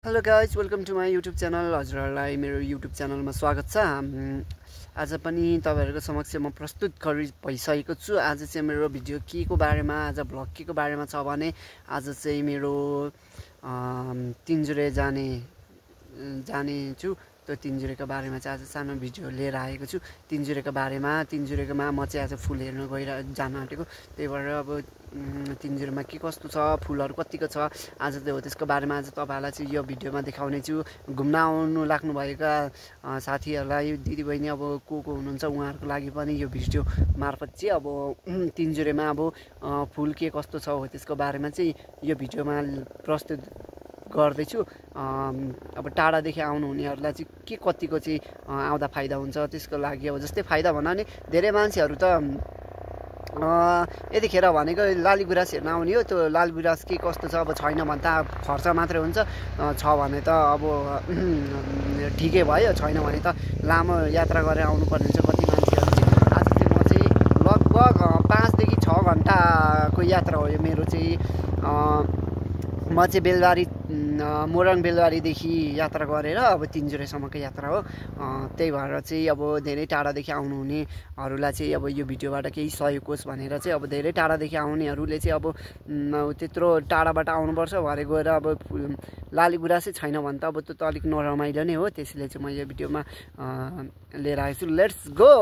Hello guys welcome to my YouTube channel. हजुरहरूलाई मेरो YouTube च्यानलमा स्वागत छ। आज पनि तपाईँहरूको समक्ष म प्रस्तुत भइसकेको छु। आज चाहिँ मेरो भिडियो के को बारेमा, आज भ्लग के को बारेमा छ भने आज चाहिँ मेरो तिनजुरे जाने छु। त्यो तिनजुरेको बारेमा चाहिँ आज सानो भिडियो लिएर आएको छु। तिनजुरेको तिनजुरेकोमा म चाहिँ आज फुल हेर्न जान आँटेको। त्यही भएर अब तिनजुरेमा के कस्तो छ, फुलहरू कतिको छ, आज चाहिँ हो त्यसको बारेमा आज तपाईँहरूलाई चाहिँ यो भिडियोमा देखाउने छु। घुम्न आउनु लाग्नुभएका साथीहरूलाई, दिदीबहिनी अब को हुनुहुन्छ उहाँहरूको लागि पनि यो भिडियो मार्फत चाहिँ अब तिनजुरेमा अब फुल के कस्तो छ हो त्यसको बारेमा चाहिँ यो भिडियोमा प्रस्तुत गर्दैछु। अब टाढादेखि आउनुहुनेहरूलाई चाहिँ के कतिको चाहिँ आउँदा फाइदा हुन्छ त्यसको लागि अब जस्तै फाइदा भन नि धेरै मान्छेहरू त यतिखेर भनेको लाली गुराँस हेर्न आउने हो। त्यो लाली गुराँस के कस्तो छ अब छैन भने त खर्च मात्रै हुन्छ, छ भने त अब ठिकै भयो, छैन भने त लामो यात्रा गरेर आउनुपर्ने हुन्छ कति मान्छेहरू चाहिँ। आज चाहिँ म चाहिँ लगभग 5 देखि 6 घन्टाको यात्रा हो यो मेरो चाहिँ। म चाहिँ बेलबारी मोरङ बेलबारीदेखि यात्रा गरेर अब तिनजुरेसम्मको यात्रा हो। त्यही भएर चाहिँ अब धेरै टाढादेखि आउनुहुनेहरूलाई चाहिँ अब यो भिडियोबाट केही सहयोग होस् भनेर चाहिँ अब धेरै टाढादेखि आउनेहरूले चाहिँ अब त्यत्रो टाढाबाट आउनुपर्छ भरे गएर अब लाली गुराँसै छैन भने त अब त्यो त अलिक नरमाइलो नै हो। त्यसैले चाहिँ म यो भिडियोमा लिएर आएको छु। Let's go.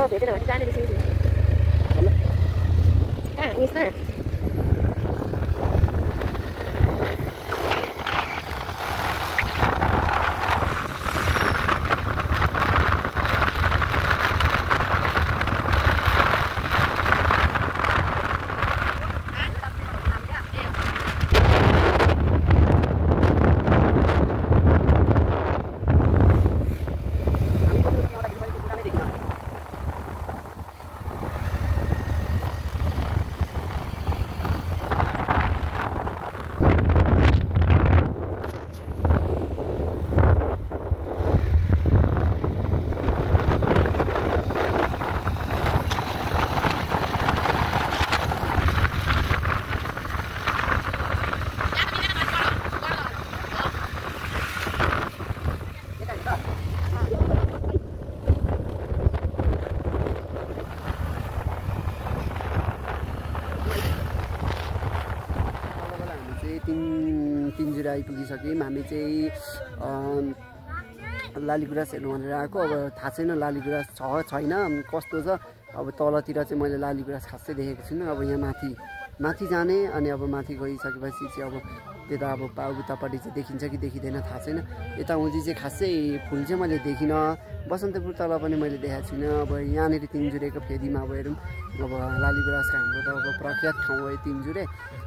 भेटेन भने जाने रहेछ कहाँ मिसमा तिनजुरे आइपुगिसक्यौँ हामी चाहिँ लालीगुराँस हेर्नु भनेर आएको अब थाहा छैन लालीगुराँस छ छैन कस्तो छ अब तलतिर चाहिँ मैले लालीगुराँस खासै देखेको छुइनँ अब यहाँ माथि जाने अनि अब माथि गइसकेपछि चाहिँ अब त्यता अब उतापट्टि चाहिँ देखिन्छ कि देखिँदैन थाहा छैन यताउति चाहिँ खासै फुल चाहिँ मैले देखिनँ बसन्तपुर तल पनि मैले देखाएको छुइनँ अब यहाँनिर तिनजुरेको फेदीमा अब हेरौँ अब लालीगुराँसको हाम्रो त अब प्रख्यात ठाउँ हो तिनजुरे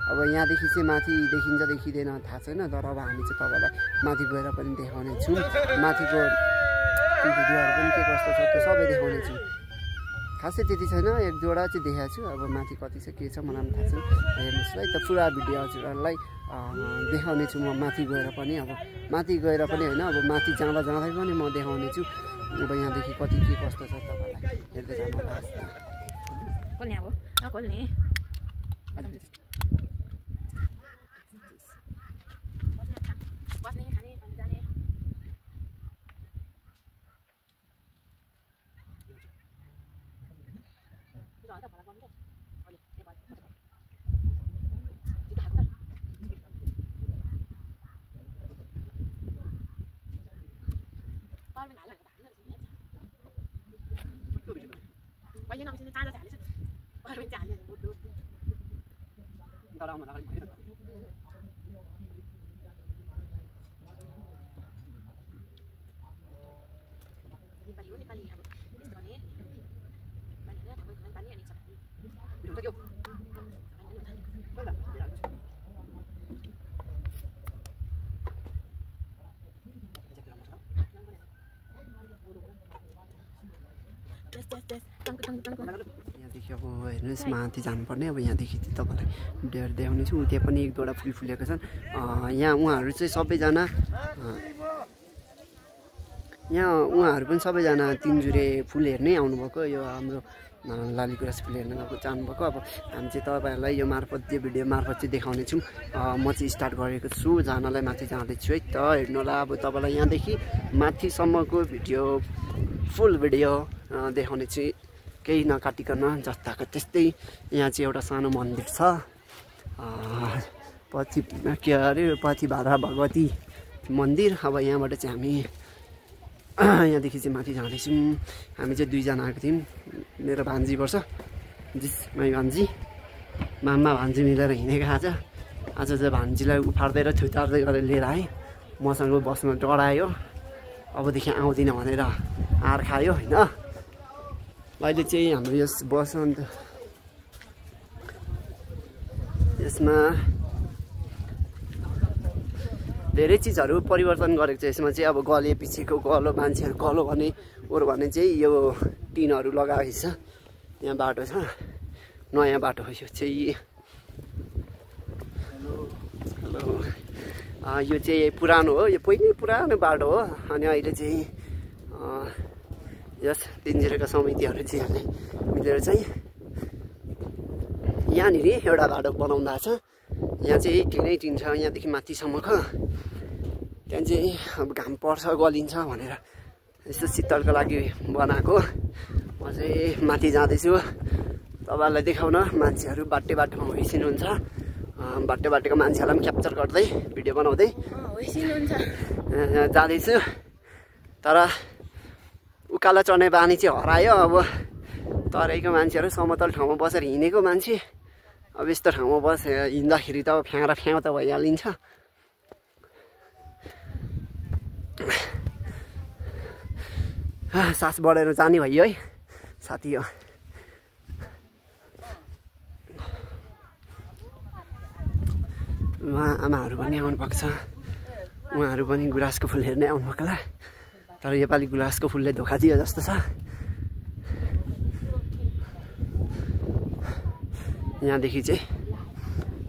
अब यहाँदेखि चाहिँ माथि देखिन्छ देखिँदैन थाहा छैन तर अब हामी चाहिँ तपाईँलाई माथि गएर पनि देखाउने छौँ माथिको भिडियोहरू पनि के कस्तो छ त्यो सबै देखाउने छौँ खासै त्यति छैन एक दुईवटा चाहिँ देखाएको छु अब माथि कति छ के छ मलाई पनि थाहा छैन हेर्नुहोस् है त पुरा भिडियो हजुरहरूलाई देखाउने छु म माथि गएर पनि अब माथि गएर पनि होइन अब माथि जाँदा पनि म देखाउने छु अब यहाँदेखि कति के कस्तो छ तपाईँलाई हेर्दै जानु यहाँदेखि अब हेर्नुहोस् माथि जानुपर्ने अब यहाँदेखि चाहिँ तपाईँलाई भिडियोहरू देखाउने छु त्यहाँ पनि एक दुईवटा फुल फुलेको छन् यहाँ उहाँहरू चाहिँ सबैजना तिनजुरे फुल हेर्नै आउनुभएको यो हाम्रो लालीगुराँस फुल हेर्न चाहनुभएको अब हामी चाहिँ तपाईँहरूलाई यो मार्फत यो भिडियो मार्फत चाहिँ देखाउने छौँ म चाहिँ स्टार्ट गरेको छु जानलाई माथि जाँदैछु है त हेर्नु होला अब तपाईँलाई यहाँदेखि माथिसम्मको भिडियो फुल भिडियो देखाउने चाहिँ केही नकाटिकन जस्ताको त्यस्तै यहाँ चाहिँ एउटा सानो मन्दिर छ पथिभारा भगवती मन्दिर अब यहाँबाट चाहिँ हामी यहाँदेखि चाहिँ माथि जाँदैछौँ हामी चाहिँ दुईजना आएको थियौँ मेरो भान्जी पर्छ मै भान्जी मामा भान्जी मिलेर हिँडेको आज चाहिँ भान्जीलाई उफार्दै र थुतार्दै गरेर लिएर आएँ मसँग बस्न डरायो अबदेखि आउँदिनँ भनेर आर खायो होइन अहिले चाहिँ हाम्रो यस बसन्त यसमा धेरै चिजहरू परिवर्तन गरेको छ यसमा चाहिँ अब गले पछिको गलो मान्छेहरू गलो भने अरू भने चाहिँ यो टिनहरू लगाएको छ यहाँ बाटो छ नयाँ बाटो हो यो चाहिँ हेलो यो चाहिँ पुरानो हो यो पहिल्यै पुरानो बाटो हो अनि अहिले चाहिँ यस तिनजुरेका समितिहरू चाहिँ यहाँले मिलेर चाहिँ यहाँनिर एउटा बाटो बनाउँदा छ यहाँ चाहिँ टिन छ यहाँदेखि माथिसम्मको त्यहाँ चाहिँ अब घाम पर्छ गलिन्छ भनेर यस्तो शीतलको लागि बनाएको म चाहिँ माथि जाँदैछु तपाईँहरूलाई देखाउन मान्छेहरू बाटोमा होइसिनुहुन्छ बाटोको मान्छेहरूलाई पनि क्याप्चर गर्दै भिडियो बनाउँदै जाँदैछु तर उकालो चढ्ने बानी चाहिँ हरायो अब तराईको मान्छेहरू समतल ठाउँमा बसेर हिँडेको मान्छे अब यस्तो ठाउँमा हिँड्दाखेरि त फ्याँ त भइहालिन्छ। सास बढेर जाने भयो है साथी हो। उहाँ आमाहरू पनि आउनु भएको छ, उहाँहरू पनि गुराँसको फुल हेर्नै आउनु भएको होला, तर योपालि गुराँसको फुलले धोका दियो जस्तो छ। यहाँदेखि चाहिँ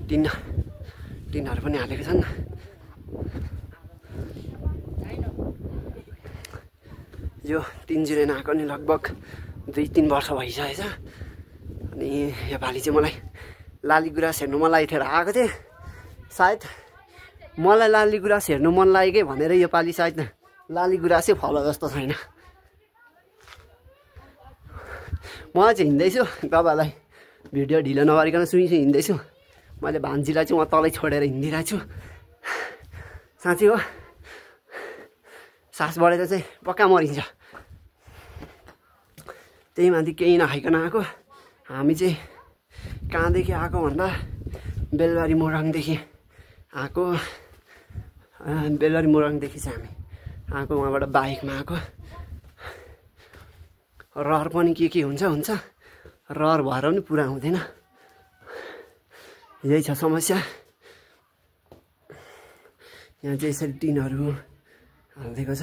टिनहरू पनि हालेको छन्। यो टिन आएको नि लगभग 2-3 वर्ष भइसकेछ। अनि योपालि चाहिँ मलाई लाली गुराँस हेर्नु मन लागेको थियो, आएको थिएँ। सायद मलाई लाली गुराँस हेर्नु मन लागेकै भनेर योपालि सायद लाली गुराँसै फलो जस्तो छैन। म चाहिँ हिँड्दैछु, तपाईँहरूलाई भिडियो ढिलो नगरिकन सुइसु हिँड्दैछु। मैले भान्जीलाई चाहिँ म तलै छोडेर हिँडिरहेको छु। साँच्चै हो, सास बढेर चाहिँ पक्का मरिन्छ। त्यही माथि केही नखाइकन आएको। हामी चाहिँ कहाँदेखि आएको भन्दा बेलबारी मोरङदेखि आएको। बेलबारी मोरङदेखि चाहिँ हामी आएको, उहाँबाट बाइकमा आएको। रहर पनि के हुन्छ रहर भएर पनि पुरा हुँदैन, यही छ समस्या। यहाँ चाहिँ यसरी टिनहरू हालिदिएको छ।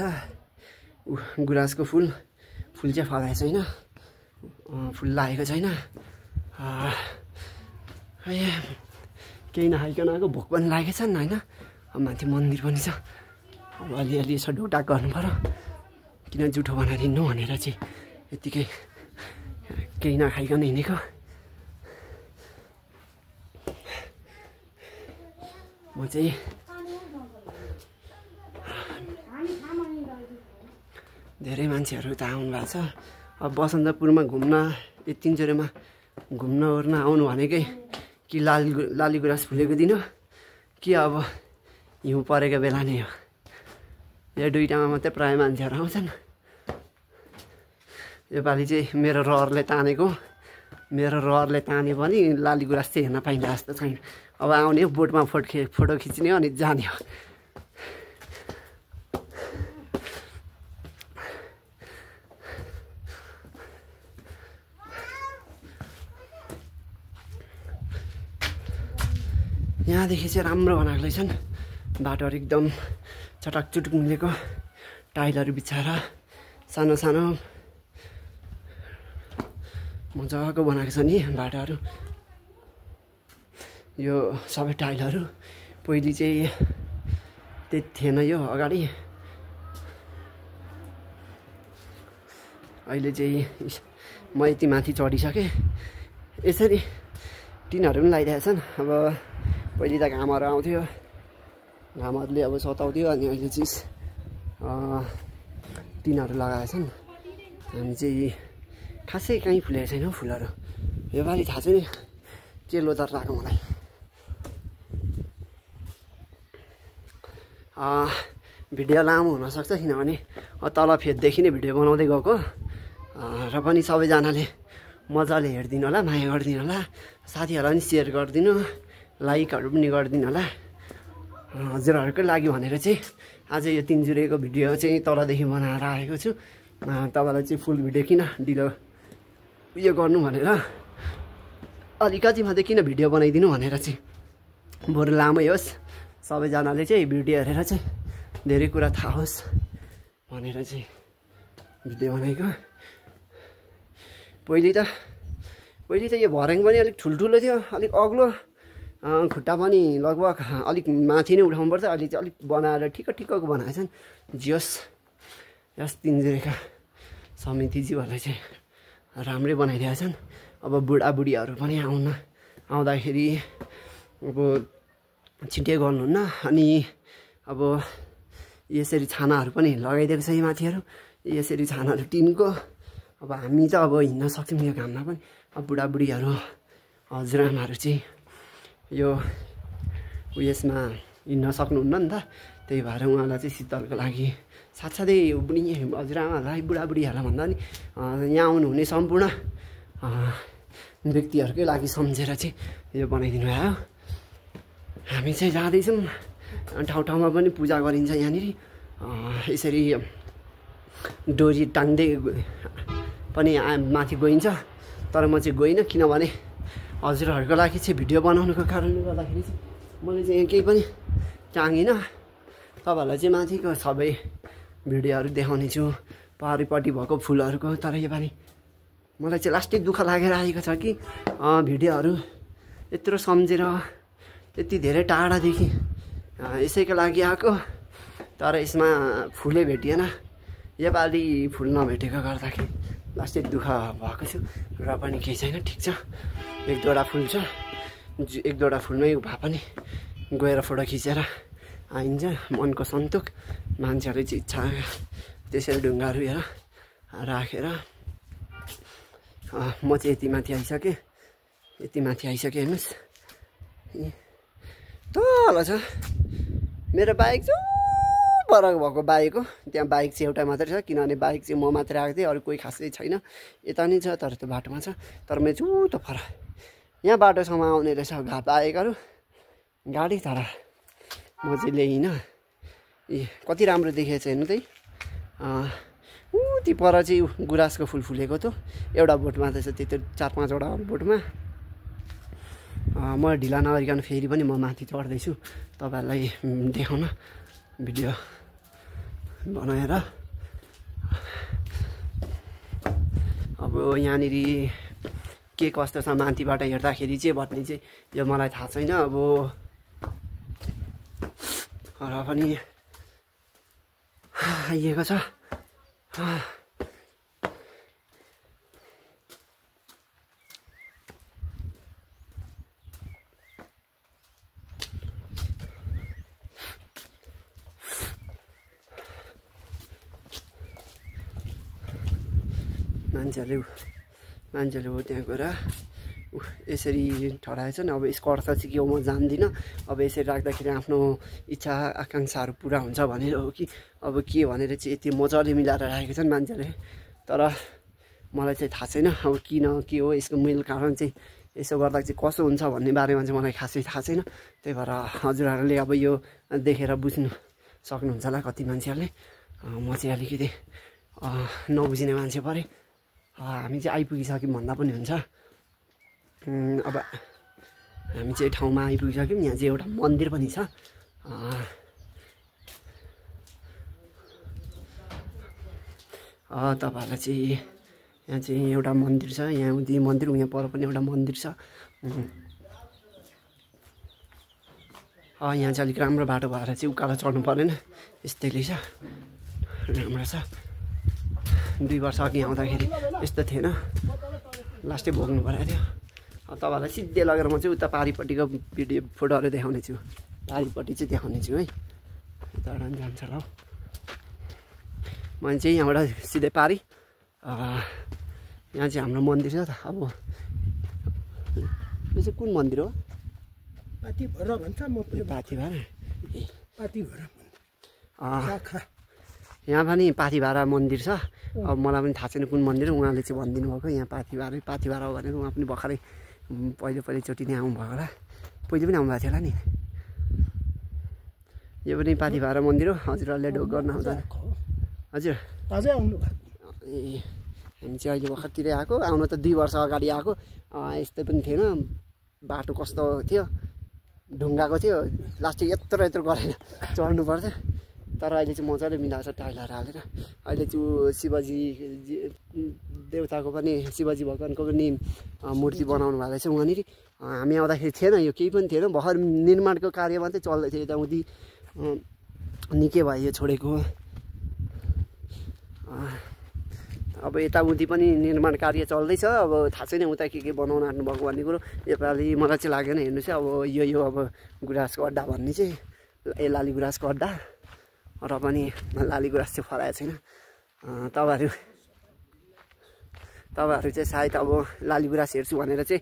गुराँसको फुल चाहिँ फलाएको छैन, फुल लागेको छैन। केही नखाइकन आएको, भोक पनि लागेको छ नि होइन। अब माथि मन्दिर पनि छ, अब अलिअलि यसो ढोकढाक गर्नु पऱ्यो। किन जुठो बनाइदिनु भनेर चाहिँ यत्तिकै केही नखाइकन हिँडेको। म चाहिँ धेरै मान्छेहरू त आउनु भएको छ। अब बसन्तपुरमा घुम्न यतिन्चोरेमा घुम्न ओर्न आउनु भनेकै कि लाली गुराँस फुलेको दिन हो कि अब हिउँ परेको बेला नै हो। यो दुइटामा मात्रै प्रायः मान्छेहरू आउँछन्। योपालि चाहिँ मेरो रहरले ताने पनि लाली गुराँस चाहिँ हेर्न पाइन्छ जस्तो छैन। अब आउने हो, बोटमा फोटो खिच्ने हो अनि जाने हो। यहाँदेखि चाहिँ राम्रो बनाएको रहेछन्, बाटोहरू एकदम चटक चुटुक मिलेको, टाइलहरू बिछाएर सानो सानो मजाको बनाएको छ नि बाटोहरू। यो सबै टाइलहरू पहिले चाहिँ त्यति थिएन यो अगाडि, अहिले चाहिँ म यति माथि चढिसकेँ। यसरी टिनहरू पनि लगाइदिएछन्। अब पहिले त घामहरू आउँथ्यो, घामहरूले अब सताउँथ्यो, अनि अहिले चाहिँ टिनहरू लगाएछन्। हामी चाहिँ खासै कहीँ फुलेको छैन फुलहरू योपालि, थाहा छैन के लोदर लाग्यो मलाई। भिडियो लामो हुनसक्छ किनभने तल फेददेखि नै भिडियो बनाउँदै गएको, र पनि सबैजनाले मजाले हेरिदिनु होला, माया गरिदिनु होला, साथीहरूलाई पनि सेयर गरिदिनु, लाइकहरू पनि गरिदिनु होला। हजुरहरूकै लागि भनेर चाहिँ आज यो तिनजुरेको भिडियो चाहिँ तलदेखि बनाएर आएको छु। तपाईँलाई चाहिँ फुल भिडियो किन ढिलो उयो गर्नु भनेर, अलिकति मात्रै किन भिडियो बनाइदिनु भनेर चाहिँ, बरु लामै होस्, सबैजनाले चाहिँ भिडियो हेरेर चाहिँ धेरै कुरा थाहा होस् भनेर चाहिँ भिडियो बनाएको। पहिले त यो भर्याङ पनि अलिक ठुल्ठुलो थियो, अलिक अग्लो, खुट्टा पनि लगभग अलिक माथि नै उठाउनुपर्छ। अहिले चाहिँ अलिक बनाएर ठिक्कको बनाएको छन्। जियोस्, यस तिनजुरेका समितिज्यूहरूले चाहिँ राम्रै बनाइदिएका छन्। अब बुढाबुढीहरू पनि आउँदाखेरि अब छिट्टै गर्नुहुन्न। अनि अब यसरी छानाहरू पनि लगाइदिएको छ यो माथिहरू, यसरी छानाहरू टिनको। अब हामी त अब हिँड्न सक्छौँ यो घाममा पनि, अब बुढाबुढीहरू हजुरआमाहरू चाहिँ यो उयसमा हिँड्न सक्नुहुन्न नि त, त्यही भएर उहाँलाई चाहिँ शीतलको लागि साथसाथै हजुरआमाहरूलाई बुढाबुढीहरूलाई भन्दा पनि यहाँ आउनुहुने सम्पूर्ण व्यक्तिहरूकै लागि सम्झेर चाहिँ यो बनाइदिनु भयो। हामी चाहिँ जाँदैछौँ, ठाउँ ठाउँमा पनि पूजा गरिन्छ यहाँनिर। यसरी डोरी टाङ्दै पनि माथि गइन्छ, तर म चाहिँ गइनँ किनभने हजुरहरूको लागि चाहिँ भिडियो बनाउनुको कारणले गर्दाखेरि चाहिँ मैले चाहिँ यहाँ केही पनि टाँगिनँ। तपाईँहरूलाई चाहिँ माथिको सबै भिडियोहरू देखाउने छु, पारिपट्टि भएको फुलहरूको। तर योपालि मलाई चाहिँ लास्टै दुःख लागेर आएको छ कि भिडियोहरू यत्रो सम्झेर यति धेरै टाढादेखि यसैको लागि आएको, तर यसमा फुलै भेटिएन। योपालि फुल नभेटेको गर्दाखेरि लास्टै दुःख भएको छु, र पनि केही छैन, ठिक छ। एक दुईवटा फुल छ, एक दुईवटा फुलमै भए पनि गएर फोटो खिचेर आइन्छ, मनको सन्तोक। मान्छेहरूले चाहिँ इच्छा त्यसरी ढुङ्गाहरू हेर राखेर। म चाहिँ यति माथि आइसकेँ, यति माथि आइसकेँ। हेर्नुहोस् तल छ मेरो बाइक चाहिँ फरक भएको बाइक हो। त्यहाँ बाइक चाहिँ एउटा मात्रै छ, किनभने बाइक चाहिँ म मात्रै आएको थिएँ, अरू कोही खासै छैन। यता नि छ तर त्यो बाटोमा छ, तर मेरो चाहिँ त फरक यहाँ बाटोसम्म आउने रहेछ बाइकहरू गाडी, तर म चाहिँ ल्याइनँ। ए कति राम्रो देखेको छ हेर्नु त। ती पर चाहिँ गुराँसको फुल फुलेको थियो, एउटा बोटमा त छ, त्यो 4-5वटा बोटमा। म ढिला नगरिकन फेरि पनि म माथि चढ्दैछु तपाईँहरूलाई देखाउन भिडियो बनाएर। अब यहाँनिर के कस्तो छ माथिबाट हेर्दाखेरि चाहिँ भन्ने चाहिँ यो मलाई थाहा छैन। अब र पनि आइएको छ। मान्छेहरूले हो त्यहाँ गएर यसरी ठडाएछन्। अब यसको अर्थ चाहिँ के हो म जान्दिनँ। अब यसरी राख्दाखेरि आफ्नो इच्छा आकाङ्क्षाहरू पुरा हुन्छ भनेर हो कि अब के भनेर चाहिँ यति मजाले मिलाएर राखेको छन् मान्छेहरूले। तर मलाई चाहिँ थाहा छैन अब किन के हो यसको मूल कारण चाहिँ, यसो गर्दा चाहिँ कसो हुन्छ भन्ने बारेमा चाहिँ मलाई खासै थाहा छैन। त्यही भएर हजुरहरूले अब यो देखेर बुझ्नु सक्नुहुन्छ होला कति मान्छेहरूले। म चाहिँ अलिकति नबुझिने मान्छे परेँ। हामी चाहिँ आइपुगिसक्यौँ भन्दा पनि हुन्छ। अब हामी चाहिँ ठाउँमा आइपुगिसक्यौँ। यहाँ चाहिँ एउटा मन्दिर पनि छ। तपाईँहरूलाई चाहिँ यहाँ चाहिँ एउटा मन्दिर छ, यहाँ उही मन्दिर, यहाँ पर पनि एउटा मन्दिर छ। यहाँ चाहिँ अलिक राम्रो बाटो भएर चाहिँ उकालो चढ्नु परेन, यस्तैले छ, राम्रो छ। 2 वर्ष अघि आउँदाखेरि यस्तो थिएन, लास्टै भोग्नु परेको थियो। तपाईँहरूलाई सिधै लगेर म चाहिँ उता पारिपट्टिको भिडियो फोटोहरू देखाउने छु, पारिपट्टि चाहिँ देखाउने छु है। उता जान्छ ल, मैले चाहिँ यहाँबाट सिधै पारि। यहाँ चाहिँ हाम्रो मन्दिर छ त। अब यो चाहिँ कुन मन्दिर हो? पाथिभरा भन्छ, म पाथिभरा। पाथिभरा यहाँ पनि पाथिभरा मन्दिर छ। अब मलाई पनि थाहा छैन कुन मन्दिर, उहाँले चाहिँ भनिदिनु भएको यहाँ पाथिभरा हो भनेर। उहाँ पनि भर्खरै पहिलोचोटि नै आउनुभएको होला, पहिले पनि आउनुभएको थियो होला नि। यो पनि पाथिभरा मन्दिर हो। हजुरहरूले ढोक गर्न आउँछ हजुर? अझै आउनु भएको? ए हामी चाहिँ अहिले भर्खरतिरै आएको, आउनु त 2 वर्ष अगाडि आएको। यस्तै पनि थिएन, बाटो कस्तो थियो, ढुङ्गाको थियो, लास्टै यत्रो गरेर चढ्नु पर्छ। तर अहिले चाहिँ मजाले मिलाएको छ टाइलहरू हालेर। अहिले चाहिँ शिवजी देउताको पनि, शिवजी भगवान्को पनि मूर्ति बनाउनु भएको छ उहाँनिर। हामी आउँदाखेरि थिएन, यो केही पनि थिएन, भर्खर निर्माणको कार्य मात्रै चल्दै थियो। यताउति निकै भयो यो छोडेको। अब यताउति पनि निर्माण कार्य चल्दैछ। अब थाहा छैन उता के बनाउन आँट्नुभएको भन्ने कुरो। योपालि मलाई चाहिँ लागेन। हेर्नुहोस् है, अब यो अब गुराँसको अड्डा भन्ने चाहिँ लाली गुराँसको अड्डा, र पनि लाली गुराँस चाहिँ फलाएको छैन। तपाईँहरू चाहिँ सायद अब लाली गुराँस हेर्छु भनेर चाहिँ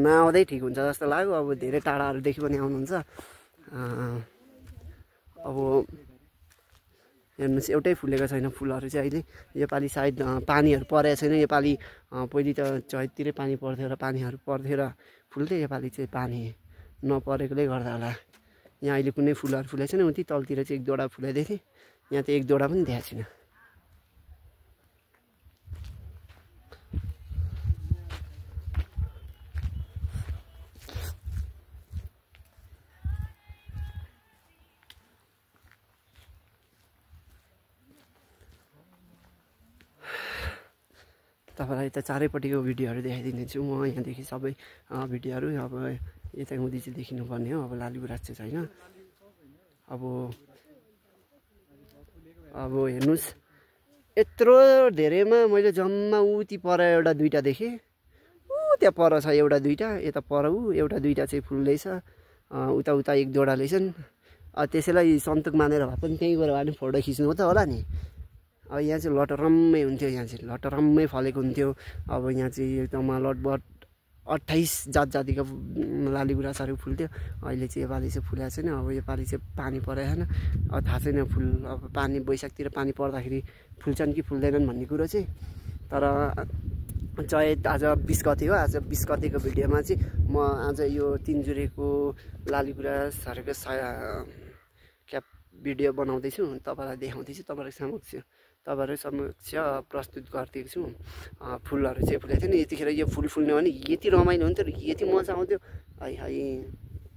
नआउँदै ठिक हुन्छ जस्तो लाग्यो। अब धेरै टाढाहरूदेखि पनि आउनुहुन्छ। अब हेर्नुहोस् एउटै फुलेको छैन फुलहरू चाहिँ अहिले। योपालि सायद पानीहरू परेको छैन। योपालि पहिले त चैततिरै पानी पर्थ्यो र पानीहरू पर्थ्यो र फुल्थ्यो। योपालि चाहिँ पानी नपरेकोले गर्दा होला यहाँ अहिले कुनै फुलहरू फुलेको छैन। उति तलतिर चाहिँ एक दुईवटा फुलाइदिएको थिएँ, यहाँ त एक दुईवटा पनि देखाएको छैन। तपाईँलाई त चारैपट्टिको भिडियोहरू देखाइदिनेछु म यहाँदेखि सबै भिडियोहरू। अब यता हुँदी चाहिँ देखिनुपर्ने हो। अब लालीगुराँस चाहिँ छैन। अब हेर्नुहोस् यत्रो धेरैमा मैले जम्मा उति पर एउटा दुईवटा देखेँ। त्यहाँ पर छ एउटा दुईवटा, यता पर एउटा दुईवटा चाहिँ फुल्दैछ। उता उता एक दुईवटा रहेछन्। त्यसैलाई सन्तोक मानेर भए पनि त्यहीँ गएर भए पनि फोटो खिच्नु त होला नि। अब यहाँ चाहिँ लटरम्मै हुन्थ्यो, यहाँ चाहिँ लटरम्मै फलेको हुन्थ्यो। अब यहाँ चाहिँ एकदम लगभग 28 जातिको लालीगुराँसहरू फुल्थ्यो। अहिले चाहिँ योपालि चाहिँ फुलेको छैन। अब योपालि चाहिँ पानी परेको छैन। अब थाहा छैन फुल अब पानी वैशाखतिर पानी पर्दाखेरि फुल्छन् कि फुल्दैनन् भन्ने कुरो चाहिँ। तर चैत आज 20 गते हो। आज 20 गतेको भिडियोमा चाहिँ म आज यो तिनजुरेको लालीगुराँसहरूको क्याप भिडियो बनाउँदैछु, तपाईँलाई देखाउँदैछु, तपाईँहरू समक्ष प्रस्तुत गरिदिएको छु। फुलहरू चाहिँ फुलेको थियो नि यतिखेर। यो फुल फुल्ने भने यति रमाइलो हुन्थ्यो र यति मजा आउँथ्यो। है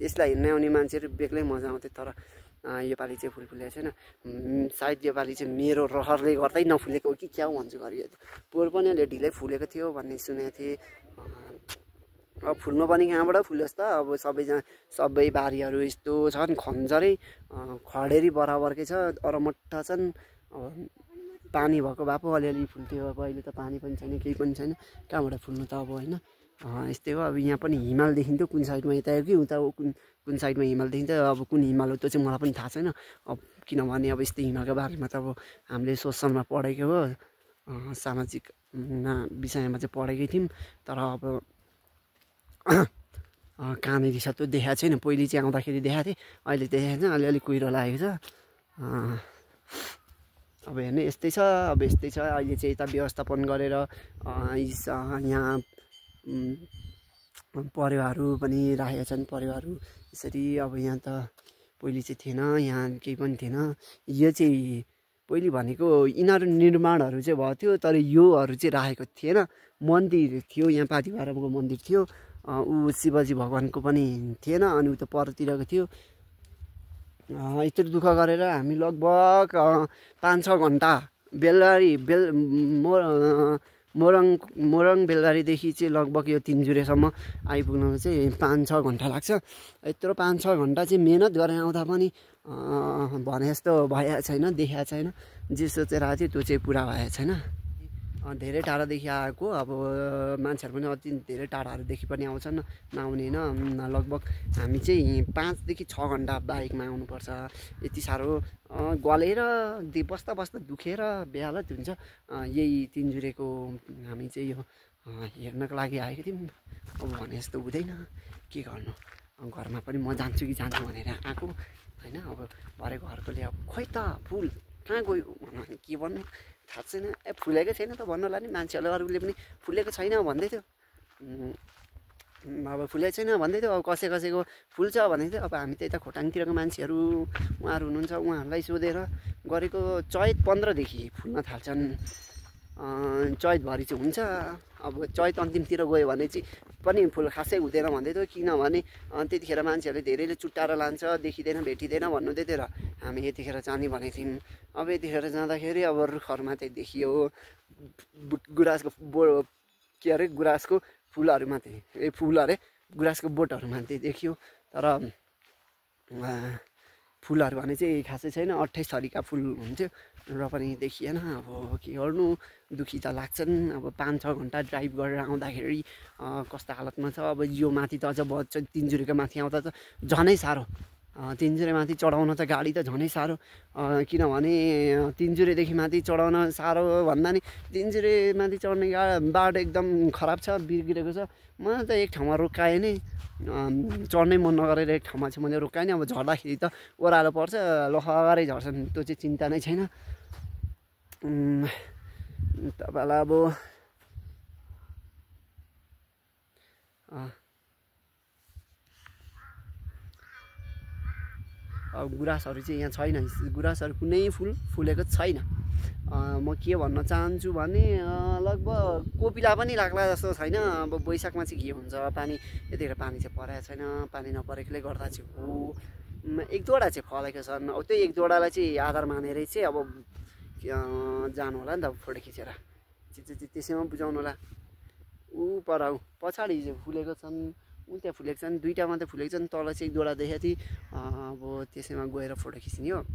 यसलाई हेर्न आउने मान्छेहरू बेग्लै मजा आउँथ्यो। तर योपालि चाहिँ फुल फुलेको छैन। सायद योपालि चाहिँ मेरो रहरले गर्दै नफुलेको हो कि क्या हो भन्छु घरि। पोहोर पनि अलि ढिलै फुलेको थियो भन्ने सुनेको थिएँ। अब फुल्नु पनि कहाँबाट फुलोस् त। अब सबै बारीहरू यस्तो छन् खन्जरै खडेरी बराबरकै छ, अरमट्टा छन्। पानी भएको भए पो अलिअलि फुल्थ्यो। अब अहिले त पानी पनि छैन, केही पनि छैन, कहाँबाट फुल्नु त अब होइन। यस्तै हो। अब यहाँ पनि हिमाल देखिन्थ्यो, कुन साइडमा यता हो कि उता हो, कुन साइडमा हिमाल देखिन्थ्यो। अब कुन हिमाल हो त्यो चाहिँ मलाई पनि थाहा छैन। अब किनभने अब यस्तै हिमालको बारेमा त अब हामीले सोसलमा पढेको हो, सामाजिक विषयमा चाहिँ पढेकै थियौँ। तर अब कहाँनिर छ त्यो देखाएको छैन। पहिले चाहिँ आउँदाखेरि देखाएको थिएँ, अहिले देखाएको छैन। अलिअलि कुहिरो लागेको छ। अब हेर्नु यस्तै छ। अब यस्तै छ। अहिले चाहिँ यता व्यवस्थापन गरेर यहाँ परेवाहरू पनि राखेका छन्। परेवाहरू यसरी अब यहाँ त पहिले चाहिँ थिएन, यहाँ केही पनि थिएन। यो चाहिँ पहिले भनेको यिनीहरू निर्माणहरू चाहिँ भएको थियो, तर योहरू चाहिँ राखेको थिएन। मन्दिर थियो, यहाँ पाथिभराको मन्दिर थियो। शिवजी भगवानको पनि थिएन। अनि उता परतिरको थियो। यत्रो दुःख गरेर हामी लगभग 5-6 घन्टा मोरङ बेलबारीदेखि चाहिँ लगभग यो तिनजुरेसम्म आइपुग्नु चाहिँ 5-6 घन्टा लाग्छ। यत्रो 5-6 घन्टा चाहिँ मिहिनेत गरेर आउँदा पनि भने जस्तो भएको छैन, देखाएको छैन। जे सोचेर आएको थियो त्यो चाहिँ पुरा भएको छैन। धेरै टाढादेखि आएको। अब मान्छेहरू पनि अति धेरै टाढाहरूदेखि पनि आउँछन्, नआउने होइन। लगभग हामी चाहिँ 5 देखि 6 घन्टा बाइकमा आउनुपर्छ। यति साह्रो गलेर बस्दा दुखेर बेहालत हुन्छ। यही तिनजुरेको हामी चाहिँ यो हेर्नको लागि आएको थियौँ। अब भने जस्तो हुँदैन, के गर्नु। घरमा पनि म जान्छु कि जान्छु भनेर आएको होइन। अब भरे घरकोले अब खोइ त फुल कहाँ गयो भन्नु, के भन्नु थाहा छैन। फुलेकै छैन त भन्नु होला नि। मान्छेहरूले अरूले पनि फुलेको छैन भन्दै थियो। अब फुलेको छैन भन्दै थियो। अब कसैको फुल्छ भन्दै थियो। अब हामी त यता खोटाङतिरको मान्छेहरू उहाँहरू हुनुहुन्छ, उहाँहरूलाई सोधेर गरेको चैत 15देखि फुल्न थाल्छन्। चैतभरि चाहिँ हुन्छ। अब चैत अन्तिमतिर गयो भने चाहिँ पनि फुल खासै हुँदैन भन्दै थियो। किनभने त्यतिखेर मान्छेहरूले धेरैले चुट्टाएर लान्छ, देखिँदैन भेटिँदैन भन्नुहुँदै थियो र हामी यतिखेर जाने भनेको थियौँ। अब यतिखेर जाँदाखेरि अब रुखहरूमा चाहिँ देखियो गुराँसको के अरे गुराँसको फुलहरूमा चाहिँ फुल अरे गुराँसको बोटहरूमा चाहिँ देखियो। तर फुलहरू भने चाहिँ खासै छैन। 28 थरीका फुल हुन्थ्यो र पनि देखिएन। अब के गर्नु, दुखी त लाग्छन्। अब 5-6 घन्टा ड्राइभ गरेर आउँदाखेरि कस्तो हालतमा छ। अब यो माथि त अझ तिनजुरेको माथि आउँदा त झनै साह्रो। तिनजुरे माथि चढाउन त गाडी त झनै साह्रो। किनभने तिनजुरेदेखि माथि चढाउन साह्रो भन्दा नि तिनजुरे माथि चढ्ने बाटो एकदम खराब छ, बिग्रेको छ। मलाई त एक ठाउँमा रोकाएँ नै, चढ्नै मन नगरेर एक ठाउँमा चाहिँ मैले रोकाएँ नि। अब झर्दाखेरि त ओह्रालो पर्छ, लखरै झर्छन्, त्यो चाहिँ चिन्ता नै छैन। तपाईँलाई अब गुराँसहरू चाहिँ यहाँ छैन, गुराँसहरू कुनै फुलेको छैन। म के भन्न चाहन्छु भने लगभग कोपिला पनि लाग्ला जस्तो छैन। अब वैशाखमा चाहिँ के हुन्छ, पानी यतिखेर पानी चाहिँ परेको छैन, पानी नपरेकोले गर्दा चाहिँ हो एक दुईवटा चाहिँ फलेको छन्। अब त्यही एक दुईवटालाई चाहिँ आधार मानेरै चाहिँ अब जानु होला नि त फोटो खिचेर, त्यसैमा बुझाउनु होला। ऊ पर पछाडि चाहिँ फुलेको छन्, त्यहाँ फुलेको छन्, दुईवटा मात्रै फुलेको छन्, तल चाहिँ एक दुईवटा देखेको थिएँ। अब त्यसैमा गएर फोटो खिच्ने हो,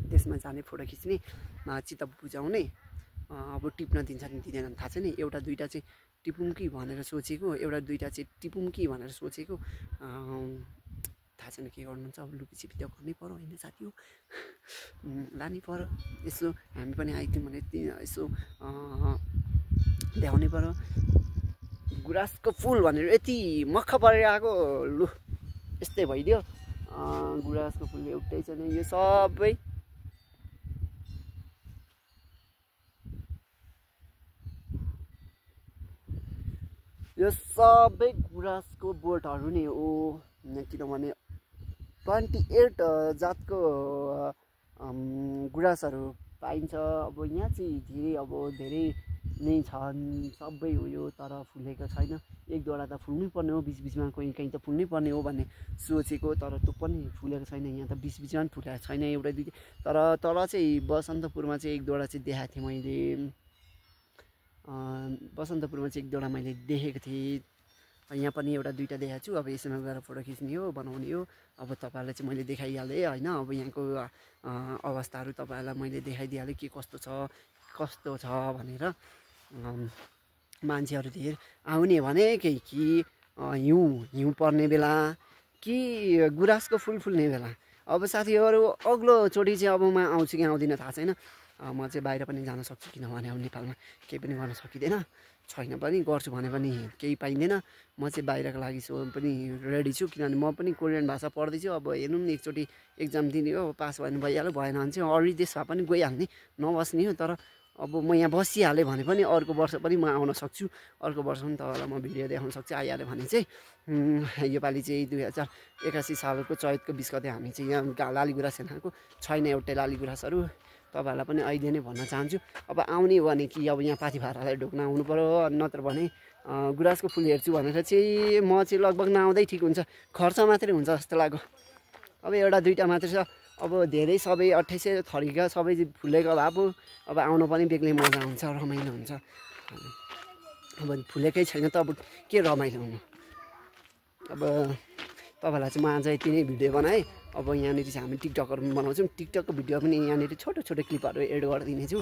त्यसमा जाने फोटो खिच्ने, चित्त बुझाउने। अब टिप्न दिन्छ नि दिँदैन थाहा छैन। एउटा दुईवटा चाहिँ टिपौँ कि भनेर सोचेको, एउटा दुईवटा चाहिँ टिपौँ कि भनेर सोचेको, थाहा छैन के गर्नुहुन्छ। अब लुकीछिपी त गर्नै पर्यो होइन साथी हो, लानै पर्यो। यसो हामी पनि आइदिउँ भने यसो देखाउनै पर्यो। गुराँसको फुल भनेर यति मक्ख परेर आएको, लु यस्तै भइदियो। गुराँसको फुल एउटै छैन, यो सबै गुराँसको बोटहरू नै हो। किनभने 28 जातको गुराँसहरू पाइन्छ। अब यहाँ चाहिँ धेरै नै छन्, सबै उयो तर फुलेको छैन। एक दुईवटा त फुल्नै पर्ने हो, बिचबिचमा कहीँ त फुल्नै पर्ने हो भन्ने सोचेको, तर त्यो पनि फुलेको छैन। यहाँ त बिचबिचमा पनि फुलेको छैन एउटा दुईवटा। तर तल चाहिँ बसन्तपुरमा चाहिँ एक दुईवटा चाहिँ देखाएको थिएँ मैले, बसन्तपुरमा चाहिँ एक दुईवटा मैले देखेको थिएँ। यहाँ पनि एउटा दुईवटा देखाएको छु। अब यसमा गएर फोटो खिच्ने हो, बनाउने हो। अब तपाईँहरूलाई चाहिँ मैले देखाइहालेँ होइन। अब यहाँको अवस्थाहरू तपाईँहरूलाई मैले देखाइदिइहालेँ के कस्तो छ भनेर। मान्छेहरू धेरै आउने भने कि हिउँ पर्ने बेला कि गुराँसको फुल फुल्ने बेला। अब साथीहरू अग्लोचोटि चाहिँ अब म आउँछु कि आउँदिनँ थाहा छैन। म चाहिँ बाहिर पनि जान सक्छु, किनभने अब नेपालमा केही पनि गर्न सकिँदैन, छैन पनि गर्छु भने पनि केही पाइँदैन। म चाहिँ बाहिरको लागि पनि रेडी छु, किनभने म पनि कोरियन भाषा पढ्दैछु। अब हेर्नु नि एकचोटि एक्जाम दिने हो, पास भयो भने भइहाल्यो, भएन भने चाहिँ अरू देश भए पनि गइहाल्ने, नबस्ने हो। तर अब म यहाँ बसिहालेँ भने पनि अर्को वर्ष पनि म आउन सक्छु, अर्को वर्ष पनि तपाईँलाई म भिडियो देखाउन सक्छु। आइहाल्यो भने चाहिँ योपालि चाहिँ 2081 सालको चैतको 20 गते हामी चाहिँ यहाँ लाली गुराँस हेर्न आएको छैन, एउटै लाली गुराँसहरू। तपाईँहरूलाई पनि अहिले नै भन्न चाहन्छु। अब आउने हो भने कि अब यहाँ पाथी भाडालाई ढोक्न आउनु पऱ्यो, नत्र भने गुराँसको फुल हेर्छु भनेर चाहिँ म चाहिँ लगभग नआउँदै ठिक हुन्छ, खर्च मात्रै हुन्छ जस्तो लाग्यो। अब एउटा दुईवटा मात्रै छ, अब धेरै सबै 28 थरीका सबै फुलेको भए अब आउनु पनि बेग्लै मजा हुन्छ, रमाइलो हुन्छ। अब फुलेकै छैन त अब के रमाइलो हुनु। अब तपाईँलाई चाहिँ म आज यति नै भिडियो बनाएँ। अब यहाँनिर चाहिँ हामी टिकटकहरू पनि बनाउँछौँ, टिकटकको भिडियो पनि यहाँनिर छोटो छोटो क्लिपहरू एड गरिदिनेछु।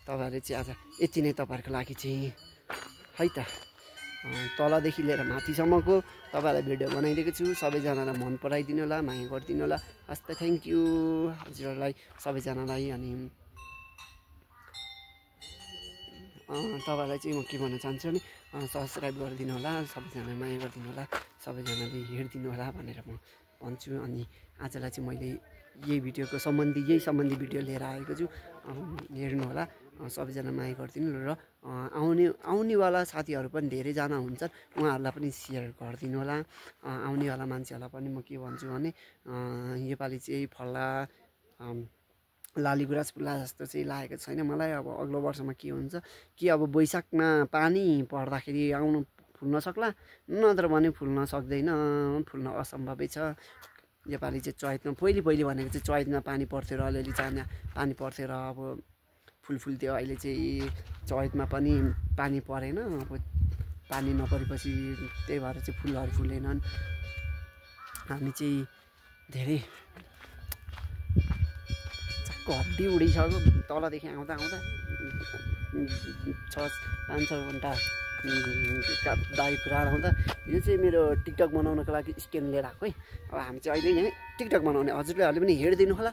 तपाईँहरूले चाहिँ आज यति नै तपाईँहरूको लागि चाहिँ है त, तलदेखि लिएर माथिसम्मको तपाईँहरूलाई भिडियो बनाइदिएको छु। सबैजनालाई मन पराइदिनु होला, माया गरिदिनु होला। हस् त, थ्याङ्क यू हजुरहरूलाई सबैजनालाई। अनि तपाईँलाई चाहिँ म के भन्न चाहन्छु भने सब्सक्राइब गरिदिनु होला, सबैजनालाई माया गरिदिनु होला, सबैजनाले हेरिदिनु होला भनेर म भन्छु। अनि आजलाई चाहिँ मैले यही सम्बन्धी भिडियो लिएर आएको छु, हेर्नु होला। सबैजना माया गरिदिनु र आउनेवाला साथीहरू पनि धेरैजना हुन्छन्, उहाँहरूलाई पनि सेयर गरिदिनु होला। आउनेवाला मान्छेहरूलाई पनि म के भन्छु भने योपालि चाहिँ फल्ला लाली गुराँस फुल्ला जस्तो चाहिँ लागेको छैन मलाई। अब अग्लो वर्षमा के हुन्छ कि अब वैशाखमा पानी पर्दाखेरि फुल्न सक्ला, नत्र भने फुल्न सक्दैन, फुल्न असम्भवै छ। योपालि चाहिँ चैतमा पहिले भनेको चाहिँ चैतमा पानी पर्थ्यो र अलिअलि चाना पानी पर्थ्यो र अब फुल्थ्यो। अहिले चाहिँ चैतमा पनि पानी परेन, अब पानी नपरेपछि त्यही भएर चाहिँ फुलहरू फुलेनन्। हामी चाहिँ धेरै चक्क हड्डी उडिसक्यो तलदेखि आउँदा 5-6 घन्टा बाइक कुराएर आउँदा। यो चाहिँ मेरो टिकटक बनाउनको लागि स्ट्यान्ड लिएर आएको है। अब हामी चाहिँ अहिले यहाँ टिकटक बनाउने, हजुरले पनि हेरिदिनु होला।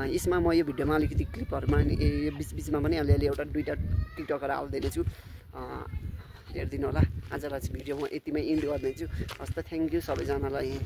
यसमा म यो भिडियोमा अलिकति क्लिपहरूमा यो बिचबिचमा पनि अलिअलि एउटा दुईवटा टिकटकहरू हालिदिनेछु, हेरिदिनु होला। आजलाई चाहिँ भिडियो म यतिमै इन्ड गरिदिन्छु। हस् त, थ्याङ्क यू सबैजनालाई।